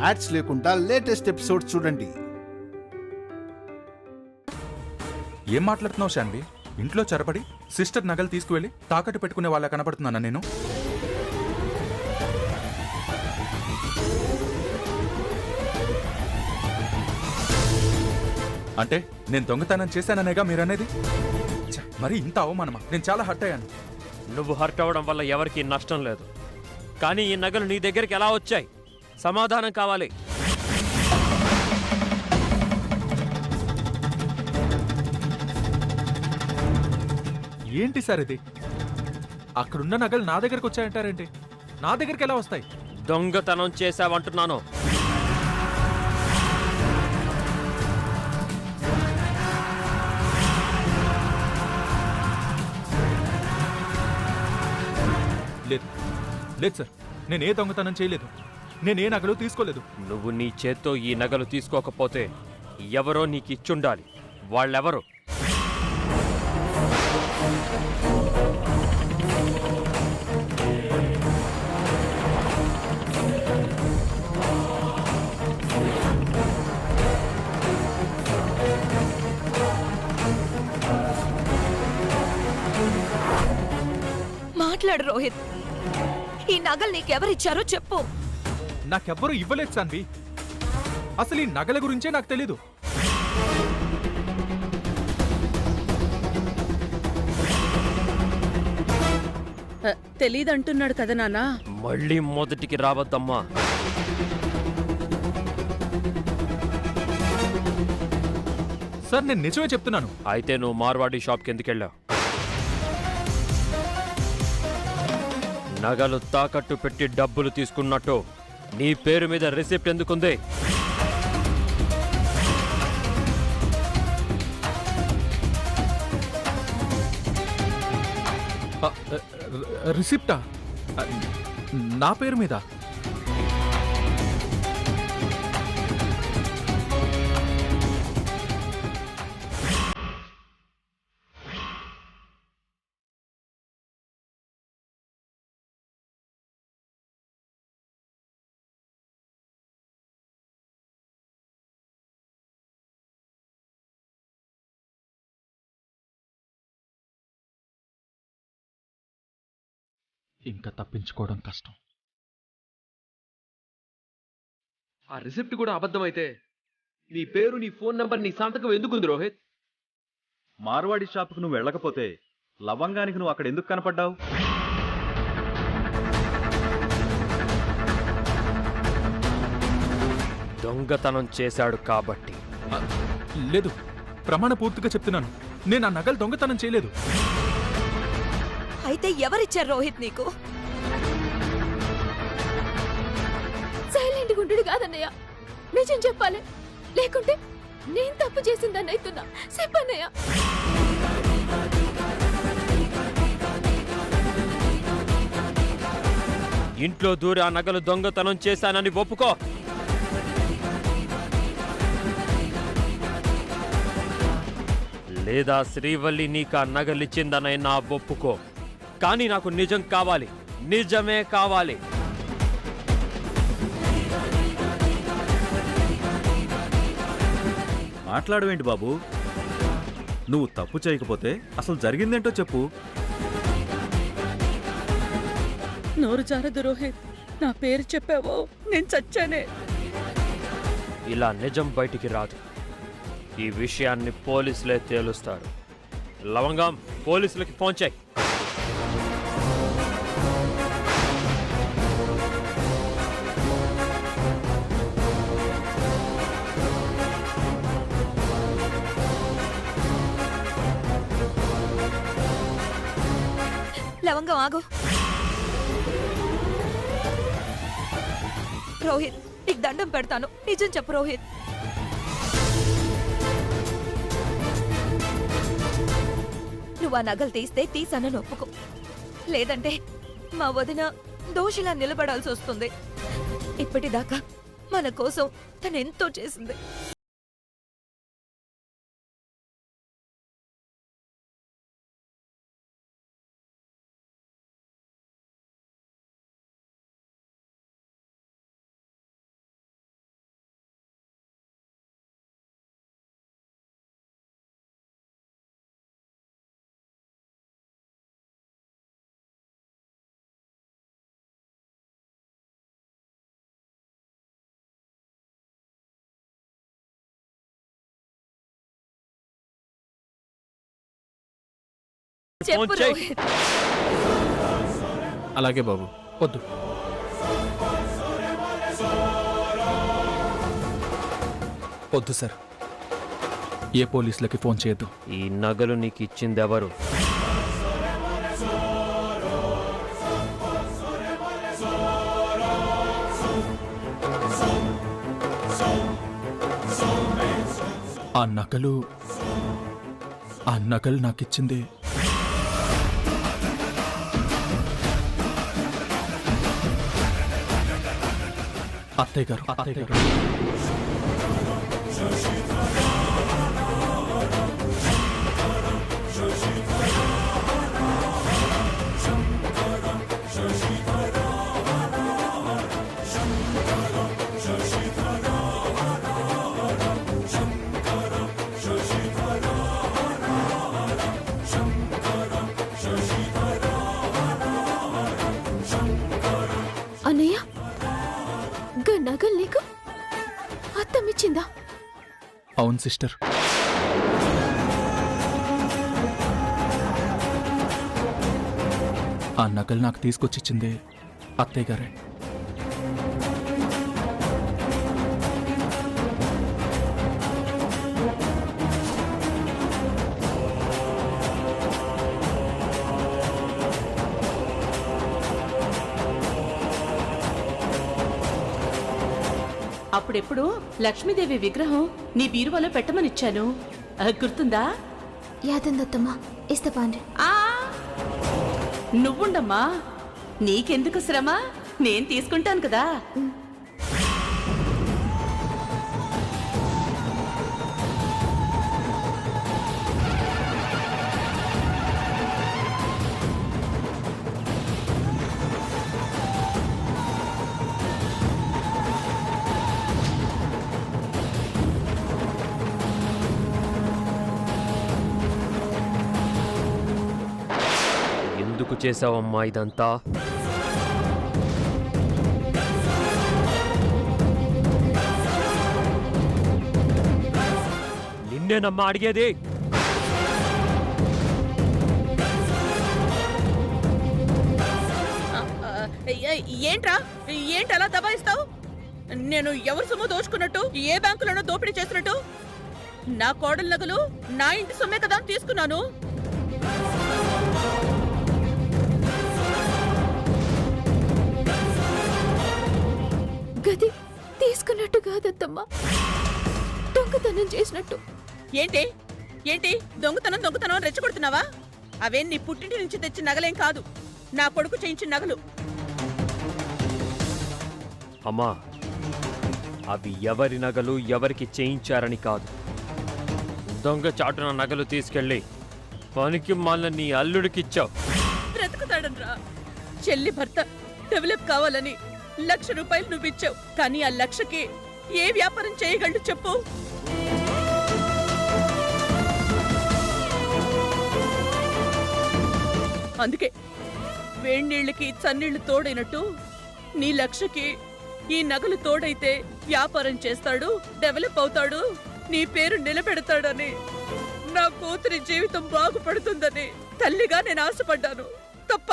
Ads లేకుండా latest episode చూడండి. ఏం మాట్లాడుతున్నావు శాన్వి? ఇంట్లో చొరబడి సిస్టర్ నగలు తీసుకువెళ్ళి తాకట్టు పెట్టుకునే వాళ్ళ కనపడుతున్నానా నేను? అంటే నేను దొంగతనం చేశాననేగా మీరనేది? మరి ఇంత అవమానమా? నేను చాలా హర్ట్ అయ్యాను. నువ్వు హర్ట్ అవ్వడం వల్ల ఎవరికీ నష్టం లేదు, కానీ ఈ నగలు నీ దగ్గరికి ఎలా వచ్చాయి? సమాధానం కావాలి. ఏంటి సార్ ఇది? అక్కడున్న నగలు నా దగ్గరకు వచ్చాయంటారేంటి? నా దగ్గరికి ఎలా వస్తాయి? దొంగతనం చేశావంటున్నాను. లేదు లేదు సార్, నేనే దొంగతనం చేయలేదు. నేనే నగలు తీసుకోలేదు. నువ్వు నీ చేత్తో ఈ నగలు తీసుకోకపోతే ఎవరో నీకిచ్చుండాలి. వాళ్ళెవరు? మాట్లాడు రోహిత్. ఈ నగలు నీకెవరిచ్చారో చెప్పు. నాకెవ్వరూ ఇవ్వలేదు సాన్వి. అసలు ఈ నగల గురించే నాకు తెలీదు. తెలీదంటున్నాడు కదా నాన్నా. మళ్ళీ మొదటికి రావద్దమ్మా. సార్ నేను నిజమే చెప్తున్నాను. అయితే నువ్వు మార్వాడి షాప్కి ఎందుకెళ్ళావు? నగలు తాకట్టు పెట్టి డబ్బులు తీసుకున్నట్టు నీ పేరు మీద రిసిప్ట్ ఎందుకుంది? రిసిప్టా? నా పేరు మీద? ఇంకా తప్పించుకోవడం కష్టం. ఆ రిసిప్ట్ కూడా అబద్ధమైతే నీ పేరు, నీ ఫోన్ నంబర్, నీ సంతకం ఎందుకుంది రోహిత్? మార్వాడి షాపుకు నువ్వు వెళ్ళకపోతే లవంగానికి నువ్వు అక్కడ ఎందుకు కనపడ్డావు? దొంగతనం చేశాడు కాబట్టి. లేదు, ప్రమాణ పూర్తిగా చెప్తున్నాను, నేను ఆ నగలు దొంగతనం చేయలేదు. అయితే ఎవరిచ్చారు రోహిత్ నీకు? సైలెంట్ గుండు కాదన్నయ్య, నిజం చెప్పాలి, లేకుంటే నేను తప్పు చేసిందని అవుతున్నా. చెప్పన్నయ్య. ఇంట్లో దూరి ఆ నగలు దొంగతనం చేశానని ఒప్పుకో. లేదా శ్రీవల్లి నీకు ఆ నగలిచ్చిందనైనా ఒప్పుకో. కానీ నాకు నిజం కావాలి, నిజమే కావాలి. మాట్లాడవేంటి బాబు? నువ్వు తప్పు చేయకపోతే అసలు జరిగిందేంటో చెప్పు. నోరు జారదు రోహిత్. నా పేరు చెప్పావో నేను చచ్చానే. ఇలా నిజం బయటికి రాదు. ఈ విషయాన్ని పోలీసులే తేలుస్తారు. లవంగం, పోలీసులకి ఫోన్ చేయి. లవంగం ఆగు. రోహిత్, నీకు దండం పెడతాను, నిజం చెప్పు రోహిత్. నువ్వు ఆ నగలు తీస్తే తీసానని ఒప్పుకో, లేదంటే మా వదిన దోషిలా నిలబడాల్సి వస్తుంది. ఇప్పటిదాకా మన కోసం తనెంతో చేసింది. చెప్పు ఫోన్ చేయి. రోహిత్. అలాగే బాబు, వద్దు. వద్దు సార్, ఏ పోలీసులకి ఫోన్ చేయొద్దు. ఈ నగలు నీకు ఇచ్చింది ఎవరు? ఆ నగలు నాకిచ్చింది అత్తయ్య గారు. అన్నయ్య గా నగలు నీకు అత్తమిచ్చిందా? అవును సిస్టర్. ఆ నగలు నాకు తీసుకొచ్చిచ్చింది అత్తయ్య గారే. అప్పుడెప్పుడు లక్ష్మీదేవి విగ్రహం నీ బీరువాలో పెట్టమనిచ్చాను, గుర్తుందా? యాదందత్తమ్మా ఇస్తపాండ్రి. నువ్వుండమ్మా, నీకెందుకు శ్రమ, నేను తీసుకుంటాను కదా. ఎందుకు చేసావమ్మా ఇదంతా? నిన్నేనమ్మా అడిగేది. ఏంట్రా, ఏంటి అలా దబాయిస్తావు? నేను ఎవరు సొమ్ము దోచుకున్నట్టు, ఏ బ్యాంకులోనో దోపిడీ చేసినట్టు? నా కోడల నగలు నా ఇంటి సొమ్మే కదా తీసుకున్నాను. గది తీసుకున్నట్టు కాదత్తమ్మా, దొంగతనం చేసినట్టు. ఏంటి ఏంటి దొంగతనం రెచ్చగొడుతున్నావా? అవేం నీ పుట్టింటి నుంచి తెచ్చిన నగలేం కాదు, నా కొడుకు చేయించిన నగలు. అమ్మా, అవి ఎవరి నగలు ఎవరికి చేయించారని కాదు. దొంగచాటున నగలు తీసుకెళ్ళి పనికి మాలిన నీ అల్లుడికిచ్చావు. బ్రతుకుతాడనరా, చెల్లి భర్త డెవలప్ కావాలని ₹1,00,000 నువ్విచ్చావు, కానీ ఆ 1,00,000కి ఏ వ్యాపారం చేయగలడు చెప్పు? అందుకే వేణీళ్ళకి చన్నీళ్లు తోడైనట్టు నీ 1,00,000కి ఈ నగలు తోడైతే వ్యాపారం చేస్తాడు, డెవలప్ అవుతాడు, నీ పేరు నిలబెడతాడని, నా కూతురి జీవితం బాగుపడుతుందని తల్లిగా నేను ఆశపడ్డాను. తప్ప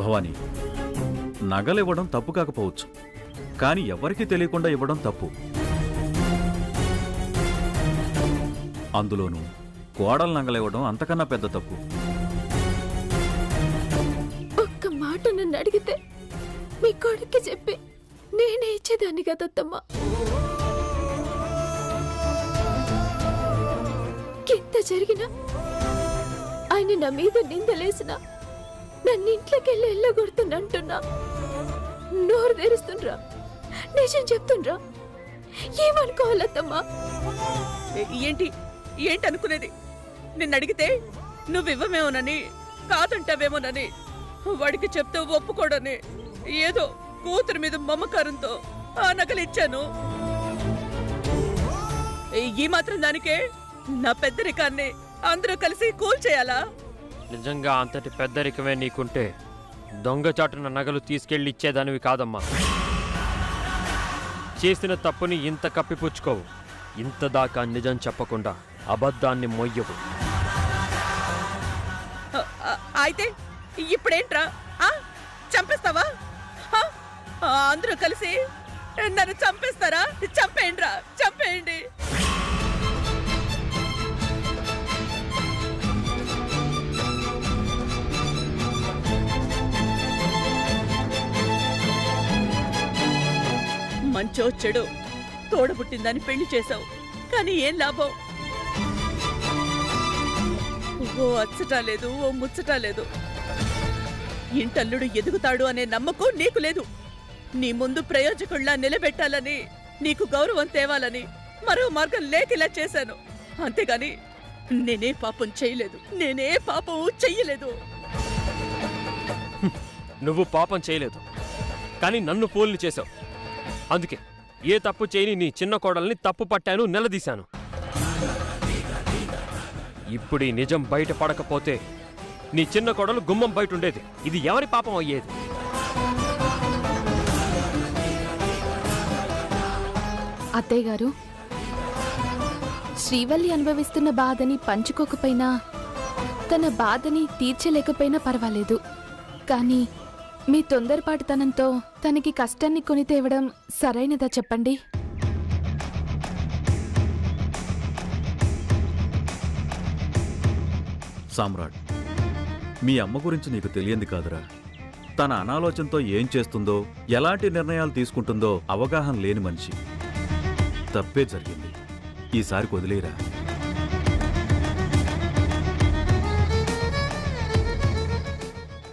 భవానీ, నగలివ్వడం తప్పు కాకపోవచ్చు, కానీ ఎవరికీ తెలియకుండా ఇవ్వడం తప్పు. అందులోనూ కోడలు నగలివ్వడం అంతకన్నా పెద్ద తప్పు. ఒక్క మాట నన్ను అడిగితే మీ కొడుక్కి చెప్పి నేనే ఇచ్చేదాన్ని కదత్తమ్మా. ఇంత జరిగినా ఆయన నా మీద నిందలేసినా నన్ను ఇంట్లోకెళ్ళి వెళ్ళగొడుతున్నంటున్నా, నోరు తెరుస్తుండ్రా, నిజం చెప్తుండ్రా, ఏమనుకోవాలత్తమ్మా? ఏంటి ఏంటి అనుకునేది? నిన్ను అడిగితే నువ్వివ్వమేమోనని, కాదంటావేమోనని, వాడికి చెప్తే ఒప్పుకోడని, ఏదో కూతురు మీద మమకారంతో ఆ నగలిచ్చాను. ఈ మాత్రం దానికే నా పెద్దరికాన్ని అందరూ కలిసి కూల్చేయాలా? నిజంగా అంతటి పెద్దరికమే నీకుంటే దొంగచాటున నగలు తీసుకెళ్ళి ఇచ్చేదానివి కాదమ్మా. చేసిన తప్పుని ఇంత కప్పిపుచ్చుకోవు. ఇంతదాకా నిజం చెప్పకుండా అబద్ధాన్ని మొయ్యవు. అయితే ఇప్పుడేంట్రా? చంపేస్తావా? అందరూ కలిసి నన్ను చంపేస్తారా? చంపేయండిరా, చంపేయండి. మంచో చెడు తోడబుట్టిందని పెళ్లి చేశావు, కానీ ఏం లాభం? ఓ అచ్చటా లేదు, ఓ ముచ్చటా లేదు. ఇంటల్లుడు ఎదుగుతాడు అనే నమ్మకం నీకు లేదు. నీ ముందు ప్రయోజకుల్లా నిలబెట్టాలని, నీకు గౌరవం తేవాలని మరో మార్గం లేకిలా చేశాను. అంతేగాని నేనే పాపం చేయలేదు, నేనే పాపం చెయ్యలేదు. నువ్వు పాపం చేయలేదు, కానీ నన్ను ఫూల్ని చేశావు. అందుకే ఏ తప్పు చేయని నీ చిన్న కోడల్ని తప్పు పట్టాను, నిలదీశాను. ఇప్పుడు ఈ నిజం బయట పడకపోతే నీ చిన్న కోడలు గుమ్మం బయట ఉండేది. ఇది ఎవరి పాపం అయ్యేది? అత్తయ్య గారు, శ్రీవల్లి అనుభవిస్తున్న బాధని పంచుకోకపోయినా, తన బాధని తీర్చలేకపోయినా పర్వాలేదు. కానీ మీ తొందరపాటుతనంతో తనకి కష్టాన్ని కొని తేవడం సరైనదా చెప్పండి? సామ్రాట్, మీ అమ్మ గురించి నీకు తెలియంది కాదురా. తన అనాలోచనతో ఏం చేస్తుందో, ఎలాంటి నిర్ణయాలు తీసుకుంటుందో అవగాహన లేని మనిషి. తప్పే జరిగింది, ఈసారికి వదిలేరా.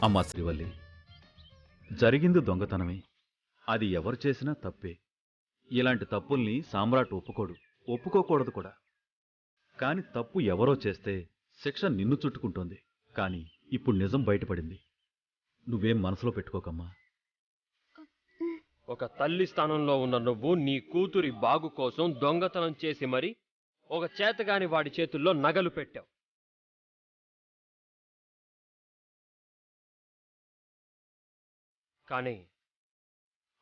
అమ్మా శ్రీవల్లి, జరిగింది దొంగతనమే. అది ఎవరు చేసినా తప్పే. ఇలాంటి తప్పుల్ని సామ్రాట్ ఒప్పుకోకూడదు కూడా. కాని తప్పు ఎవరో చేస్తే శిక్ష నిన్ను చుట్టుకుంటోంది. కాని ఇప్పుడు నిజం బయటపడింది. నువ్వేం మనసులో పెట్టుకోకమ్మా. ఒక తల్లి స్థానంలో ఉన్న నువ్వు నీ కూతురి బాగు కోసం దొంగతనం చేసి మరి ఒక చేతగాని వాడి చేతుల్లో నగలు పెట్టావు. కానీ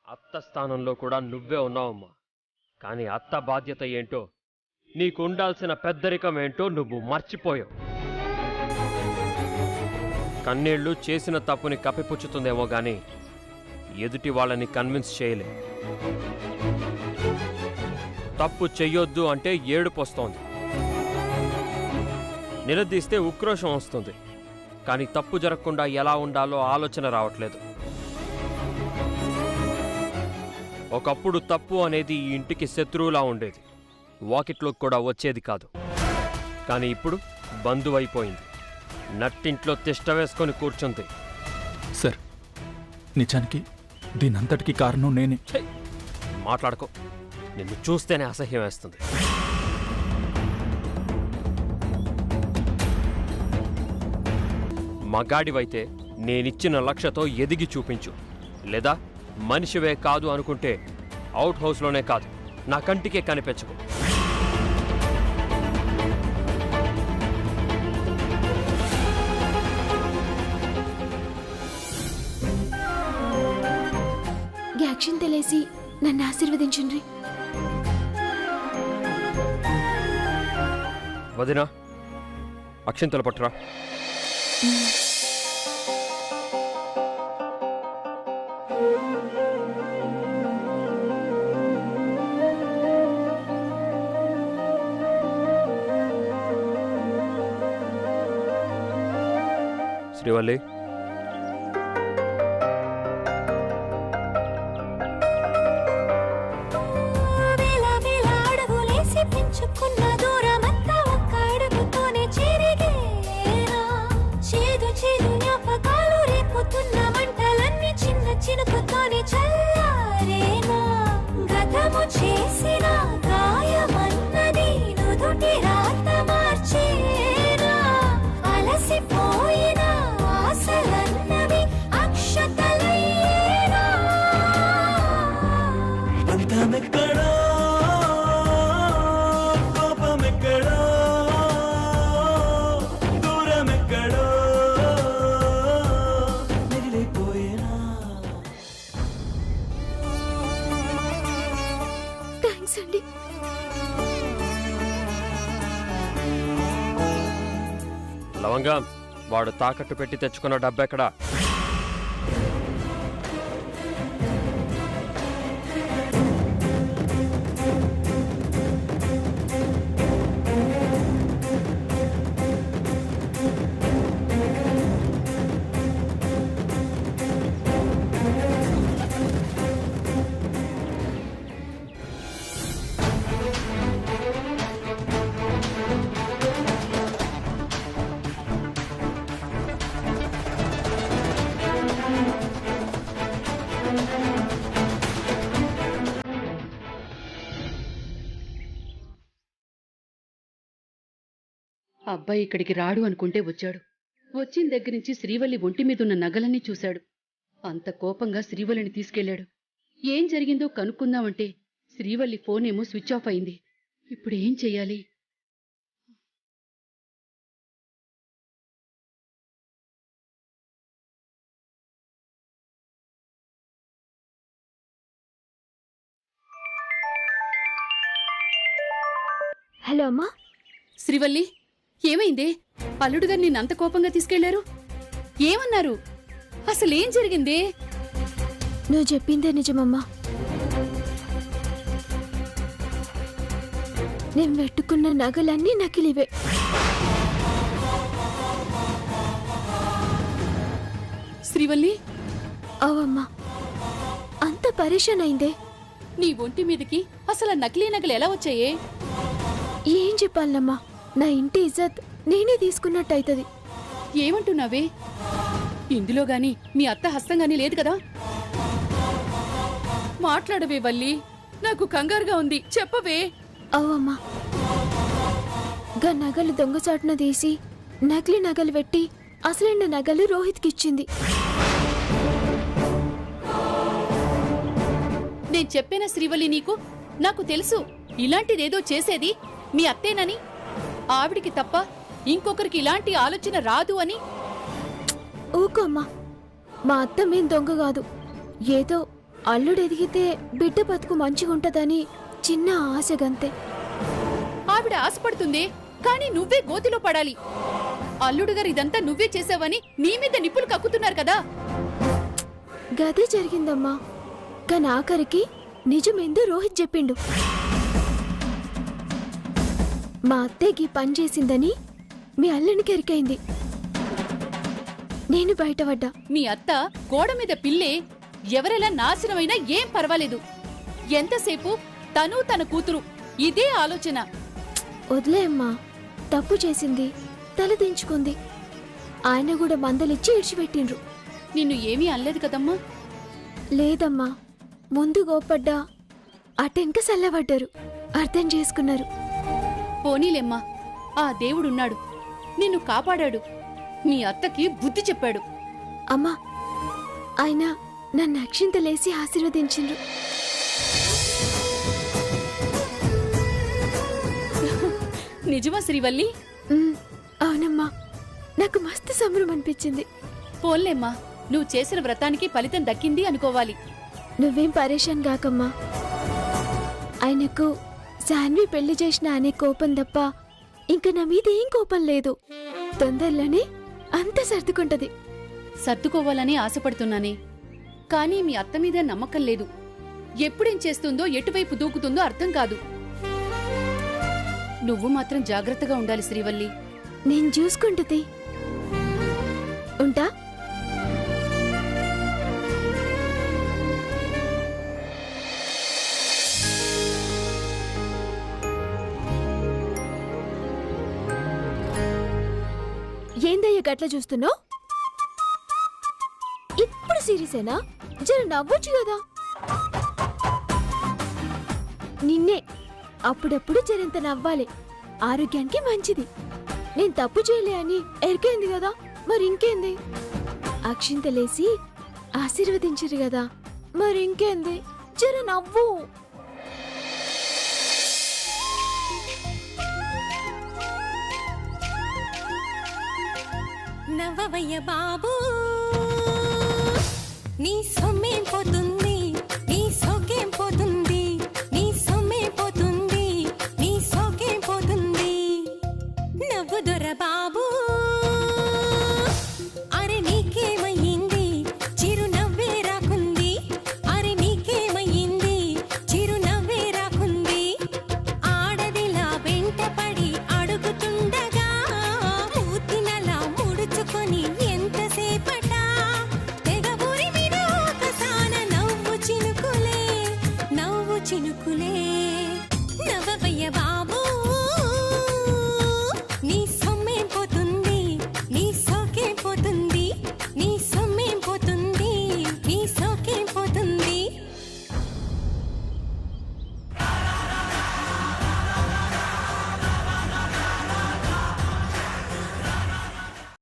అత్త స్థానంలో కూడా నువ్వే ఉన్నావమ్మా. కానీ అత్త బాధ్యత ఏంటో, నీకుండాల్సిన పెద్దరికం ఏంటో నువ్వు మర్చిపోయావు. కన్నీళ్లు చేసిన తప్పుని కప్పిపుచ్చుతుందేమో గాని ఎదుటి వాళ్ళని కన్విన్స్ చేయలే. తప్పు చెయ్యొద్దు అంటే ఏడుపొస్తోంది, నిలదీస్తే ఉక్రోషం వస్తుంది. కానీ తప్పు జరగకుండా ఎలా ఉండాలో ఆలోచన రావట్లేదు. ఒకప్పుడు తప్పు అనేది ఈ ఇంటికి శత్రువులా ఉండేది, వాకిట్లోకి కూడా వచ్చేది కాదు. కానీ ఇప్పుడు బంధువైపోయింది, నట్టింట్లో తిష్ట వేసుకొని కూర్చుంది. సార్, నిజానికి దీనంతటికి కారణం నేనే. మాట్లాడుకో, నిన్ను చూస్తేనే అసహ్యం వేస్తుంది. మగాడివైతే నేనిచ్చిన లక్ష్యతో ఎదిగి చూపించు. లేదా మనిషివే కాదు అనుకుంటే అవుట్ హౌస్లోనే కాదు, నా కంటికే కనిపించకు. యాక్షన్ తెలిసి నన్ను ఆశీర్వదించండి. వదినా, అక్షింతలు పట్టురా. శ్రీవల్లి, పెంచుకున్న దూరమంతా ఒక్క అడుగుతోనే చెరిగేనా. చేదు చేదు జ్ఞాపకాలు రేపుతున్న మంటలన్నీ చిన్న చినుకుతోనే చల్లారేనా. గతము చేసిన గాయమన్నది నుదుటి రాత మార్చేనా. అలసిపోయిన ఆశలన్నవి అక్షతలయ్యేనా. అంతమెక్కడో లవంగం, వాడు తాకట్టు పెట్టి తెచ్చుకున్న డబ్బెక్కడా? అబ్బాయి ఇక్కడికి రాడు అనుకుంటే వచ్చాడు. వచ్చిన దగ్గర నుంచి శ్రీవల్లి ఒంటి మీదున్న నగలన్నీ చూశాడు. అంత కోపంగా శ్రీవల్లిని తీసుకెళ్లాడు. ఏం జరిగిందో కనుక్కుందామంటే శ్రీవల్లి ఫోనేమో స్విచ్ ఆఫ్ అయింది. ఇప్పుడు ఏం చెయ్యాలి? హలో అమ్మా. శ్రీవల్లి, ఏమైందే? అల్లుడుగారు నిన్నంత కోపంగా తీసుకెళ్లారు. ఏమన్నారు? అసలేం జరిగిందే? నువ్వు చెప్పిందే నిజమమ్మా. నేను పెట్టుకున్న నగలన్నీ నకిలీవే. శ్రీవల్లి, అవమ్మా, అంత పరేషాన్ అయిందే. నీ ఒంటి మీదకి అసలు నకిలీ నగలు ఎలా వచ్చాయే? ఏం చెప్పాలమ్మా, నా ఇంటి ఇజ్జత్ నేనే తీసుకున్నట్టయితది. ఏమంటున్నావే? ఇందులో గాని మీ అత్త హస్తం గాని లేదు కదా? మాట్లాడవే వల్లి, నాకు కంగారుగా ఉంది, చెప్పవే. అవమ్మా, గా నగలు దొంగచాటున తీసి నకిలీ నగలు పెట్టి అసలైన నగలు రోహిత్కిచ్చింది. నేను చెప్పిన శ్రీవల్లి నీకు, నాకు తెలుసు ఇలాంటిదేదో చేసేది మీ అత్తేనని. ఆవిడికి తప్ప ఇంకొకరికి ఇలాంటి ఆలోచన రాదు అని. ఊకమ్మా, మా అత్త మేం దొంగ కాదు. ఏదో అల్లుడు ఎదిగితే బిడ్డ బతుకు మంచిగుంటదని చిన్న ఆశగంతే. ఆవిడ ఆశపడుతుంది, కానీ నువ్వే గోతిలో పడాలి. అల్లుడు గారు ఇదంతా నువ్వే చేసావని నీ మీద నిప్పులు కక్కుతున్నారు కదా. గదే జరిగిందమ్మా. కానీ ఆఖరికి నిజమేందో రోహిత్ చెప్పిండు. మా అత్తేకి పని చేసిందని మీ అల్లునికి ఎరికైంది. నేను బయటపడ్డా. మీ అత్త గోడ మీద పిల్లే ఎవరెలా నాశనమైనా ఏం పర్వాలేదు. ఎంతసేపు తను తన కూతురు ఇదే ఆలోచన. వదిలే అమ్మా, తప్పు చేసింది, తలదించుకుంది. ఆయన కూడా మందలిచ్చి ఇడిచిపెట్టిండ్రు. నిన్ను ఏమీ అనలేదు కదమ్మా? లేదమ్మా, ముందు గోపడ్డా అటెంక సల్లబడ్డారు, అర్థం చేసుకున్నారు. పోనీలేమ్మా, ఆ దేవుడున్నాడు, నిన్ను కాపాడాడు. మీ అత్తకి బుద్ధి చెప్పాడు. అమ్మా, ఆయన నన్ను అక్షింతలేసి ఆశీర్వదించిండ్రు. నిజమా శ్రీవల్లి? అవునమ్మా, నాకు మస్తు సంబరం అనిపించింది. పోన్లేమ్మా, నువ్వు చేసిన వ్రతానికి ఫలితం దక్కింది అనుకోవాలి. నువ్వేం పరేషాన్ కాకమ్మా. ఆయనకు జాన్వి పెళ్లి చేసిన అనే కోపం తప్ప ఇంక నా మీద ఏం కోపం లేదు. తొందరలోనే అంత సర్దుకుంటది. సర్దుకోవాలని ఆశపడుతున్నానే, కానీ మీ అత్త మీద నమ్మకం లేదు. ఎప్పుడేం చేస్తుందో ఎటువైపు దూకుతుందో అర్థం కాదు. నువ్వు మాత్రం జాగ్రత్తగా ఉండాలి శ్రీవల్లి. నేను చూసుకుంటుంది. ఉంటా. ఏందయ్య గట్ల చూస్తున్నావు? ఇప్పుడు సీరియసేనా? జర నవ్వొచ్చు కదా. నిన్నే అప్పుడప్పుడు జరంత నవ్వాలి, ఆరోగ్యానికి మంచిది. నేను తప్పు చేయలే అని ఎరికైంది కదా, మరి ఇంకేంది? అక్షింతలేసి ఆశీర్వదించరు కదా, మరి ఇంకేంది? జర నవ్వు. నవ్వవయ్య బాబు, నీ సొమ్మేం పోతుంది.